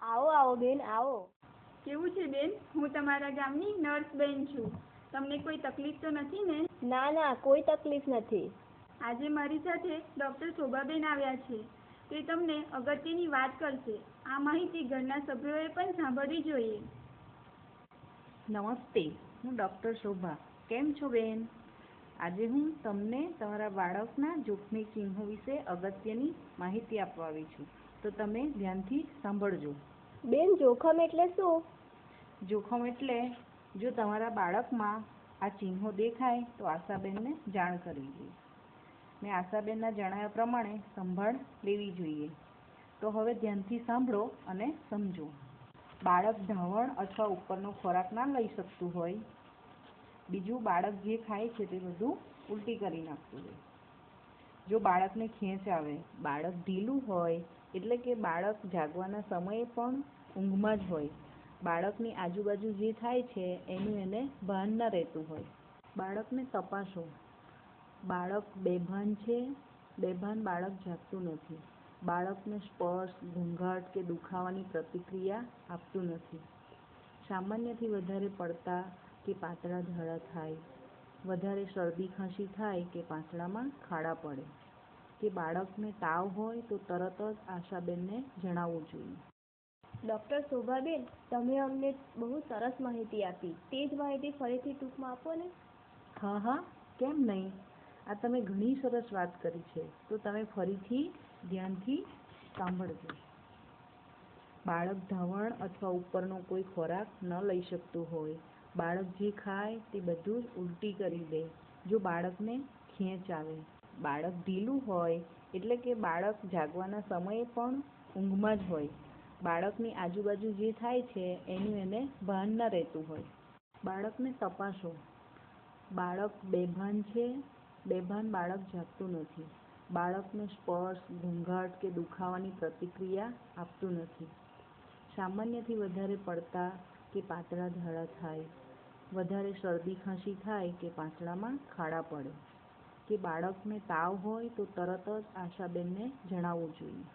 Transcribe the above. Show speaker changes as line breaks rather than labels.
આવો આવો બેન આવો.
કેવું છે બેન? હું તમારા ગામની નર્સ બેન છું. તમને કોઈ તકલીફ તો નથી ને?
ના ના, કોઈ તકલીફ નથી.
આજે મારી સાથે ડૉક્ટર શોભાબેન આવ્યા છે. તે તમને અગત્યની વાત કરશે. આ માહિતી ઘરના સભ્યોએ પણ સાંભળવી જોઈએ.
નમસ્તે, હું ડૉક્ટર શોભા. કેમ છો બેન? આજે હું તમને તમારા બાળકના જોખમી ચિહ્નો વિશે અગત્યની માહિતી આપવા આવી છું, તો તમે ધ્યાનથી સાંભળજો.
બેન, જોખમ એટલે શું?
જોખમ એટલે જો તમારા બાળકમાં આ ચિહ્નો દેખાય તો આશાબેનને જાણ કરવી જોઈએ. મેં આશાબેનના જણાવ્યા પ્રમાણે સંભાળ લેવી જોઈએ. તો હવે ધ્યાનથી સાંભળો અને સમજો. બાળક ધાવણ અથવા ઉપરનો ખોરાક ના લઈ શકતું હોય. બીજું, બાળક જે ખાય છે તે બધું ઉલટી કરી નાખતું હોય. જો બાળકને ખેંચ આવે, બાળક ઢીલું હોય એટલે કે બાળક જાગવાના સમયે પણ ઊંઘમાં જ હોય, બાળકની આજુબાજુ જે થાય છે એનું એને ભાન ન રહેતું હોય. બાળકને તપાસો. બાળક બેભાન છે, બેભાન બાળક જાગતું નથી. બાળકને સ્પર્શ, ઘૂંઘાટ કે દુખાવાની પ્રતિક્રિયા આપતું નથી. સામાન્યથી વધારે પડતા કે પાતળા ઝાડા થાય, વધારે શરદી ખાંસી થાય કે પાંસળામાં ખાડા પડે, કે બાળકને તાવ હોય તો તરત જ આશાબેનને જણાવવું જોઈએ.
ડૉક્ટર શોભાબેન, તમે અમને બહુ સરસ માહિતી આપી. તે જ માહિતી ફરીથી ટૂંકમાં આપો ને.
હા, કેમ નહીં. આ તમે ઘણી સરસ વાત કરી છે, તો તમે ફરીથી ધ્યાનથી સાંભળજો. બાળક ધાવણ અથવા ઉપરનો કોઈ ખોરાક ન લઈ શકતું હોય, બાળક જે ખાય તે બધું જ ઉલટી કરી દે. જો બાળકને ખેંચ આવે, બાળક ઢીલું હોય એટલે કે બાળક જાગવાના સમયે પણ ઊંઘમાં જ હોય, બાળકની આજુબાજુ જે થાય છે એનું એને ભાન ન રહેતું હોય. બાળકને તપાસો. બાળક બેભાન છે, બેભાન બાળક જાગતું નથી. બાળકને સ્પર્શ, ઘૂંઘાટ કે દુખાવાની પ્રતિક્રિયા આપતું નથી. સામાન્યથી વધારે પડતા કે પાતળા ઝાડા થાય, વધારે શરદી ખાંસી થાય કે પાંસળામાં ખાડા પડે, કે બાળકને તાવ હોય તો તરત જ આશાબેનને જણાવવું જોઈએ.